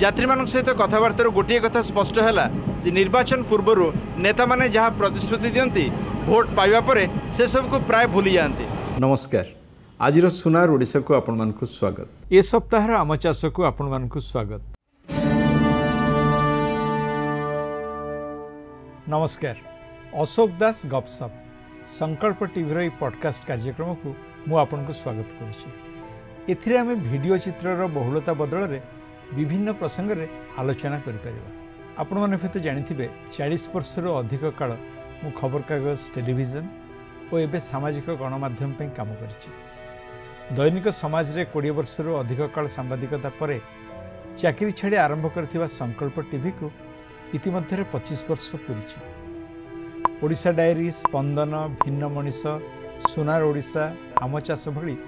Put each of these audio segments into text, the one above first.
यात्री मान सहित कथबार्तार गोटे कथा स्पष्ट है कि निर्वाचन पूर्वर नेता माने जहाँ प्रतिश्रुति दियंती भोट पाइबा परे से सब को प्राय भूली जाती। नमस्कार, आज सुनार ओडिशा को आपण मानकु स्वागत। ए सप्ताह आम चाष को आपण मानकु स्वागत। नमस्कार, अशोक दास गपसप संकल्प टीवी पॉडकास्ट कार्यक्रम को मु आपन को स्वागत करुच्ची। एथिरे आमे वीडियो चित्रर बहुलता बदल रे विभिन्न प्रसंग रे आलोचना करि परिबा। आपण माने फेते जानिथिबे 40 वर्ष रो अधिक काल मु खबर कागज, टेलीविजन और एबे सामाजिक गणमाध्यम पे काम करिछि। दैनिक समाज रे 20 वर्ष रो अधिक काल सांबादिकता परे चाकरी छाड़ी आरंभ करथिबा संकल्प टीवी को इतिमध्ये 25 वर्ष पूरीछि। ओडिशा डायरी, स्पंदन, भिन्न मनीष, सुनार ओडिशा, आम चाष भली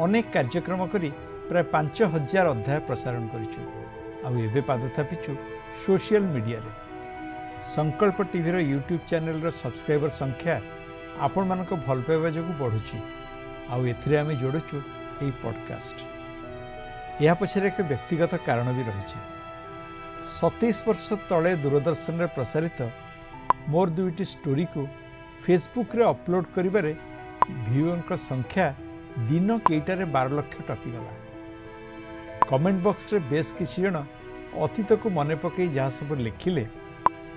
अनेक कार्यक्रम करी प्राय 5000 अध्याय प्रसारण करिछु। आउ एबे पाद थापिछु सोशल मीडिया रे। संकल्प टीवी रो यूट्यूब चैनल रो सब्सक्राइबर संख्या आपण मानक भल पाइबा जोगु बढ़ुछि। आउ एथिरे आमे जोडुछु एई पॉडकास्ट। या पछरे एक व्यक्तिगत कारण भी रहिछि। 27 वर्ष तले दूरदर्शन रे प्रसारित मोर दुईटी स्टोरी को फेसबुक रे अपलोड करिबारे व्यूअर संख्या दिन केइटारे 12 लाख टपिगला। कमेंट बॉक्स रे बेस किछि जण अतीत को मने पकई जहाँ सब लिखिले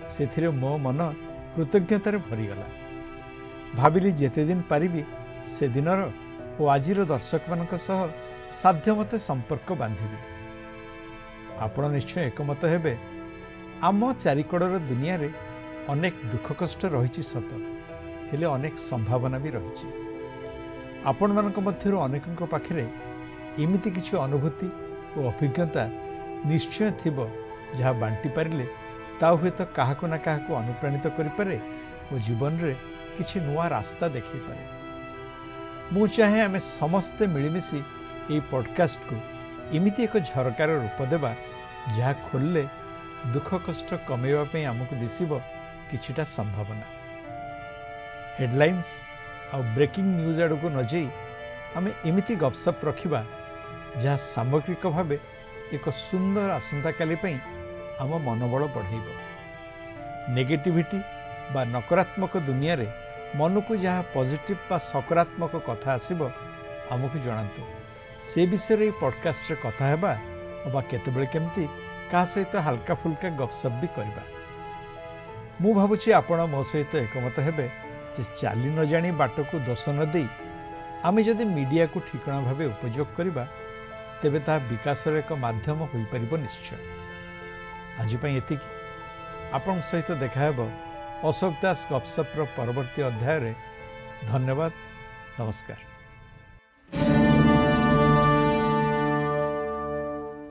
से मो मन कृतज्ञतार भरीगला। भाविली जेते दिन पारिबी से दिनर और आजिर दर्शक मानक सह साध्य मते संपर्क बांधिबी। आपण निश्चय एकमत हेबे आम चारिकड़र दुनिया रे अनेक दुख कष्ट रहिछि सत, हेले अनेक संभावना भी रहिछि। आपण मानक मध्यरु अनेकଙ୍କ पाखरे एमिति किछि अनुभूति और अभिज्ञता निश्चय थिबो जहाँ बांटी पारिले ता हुए तो काहाको ना काहाको अनुप्राणित करि पारे और जीवन रे किछि नुआ रास्ता देखै पारे। मु चाहे आमे समस्ते मिलिमिशि एई पॉडकास्ट को एमिति एक झरकार रूप देबा जहाँ खोलले दुख कष्ट कमेवा पे हमको दिसिबो किछिटा संभावना। हेडलाइंस और ब्रेकिंग न्यूज आड़ को न जाई आमे एमिति गपसप रखिबा जहाँ सामग्रिक भावे एक सुंदर आसंता काली पई आम मनोबल बढ़ाइब। नेगेटिविटी बा नकारात्मक दुनिया रे मन को जहाँ पॉजिटिव बा सकारात्मक कथा आसीबो आमको जणांतु। से विषय रे पॉडकास्ट रे कथा हेबा बा केतेबेले केमती का सहित हल्का फुल्का गपसप भी करबा। मु भाबुछि आपण मो सहित एकमत हेबे जे चाली न जानी बाट को दोष न दे आमे जदि मीडिया को ठिकाना भावे उपयोग करबा तेबे ता विकास एक माध्यम होई परिबो निश्चय। आज पई एतिकी आपण सहित देखा हेबो अशोक दास गपसप परवर्ती अध्याय रे। धन्यवाद, नमस्कार।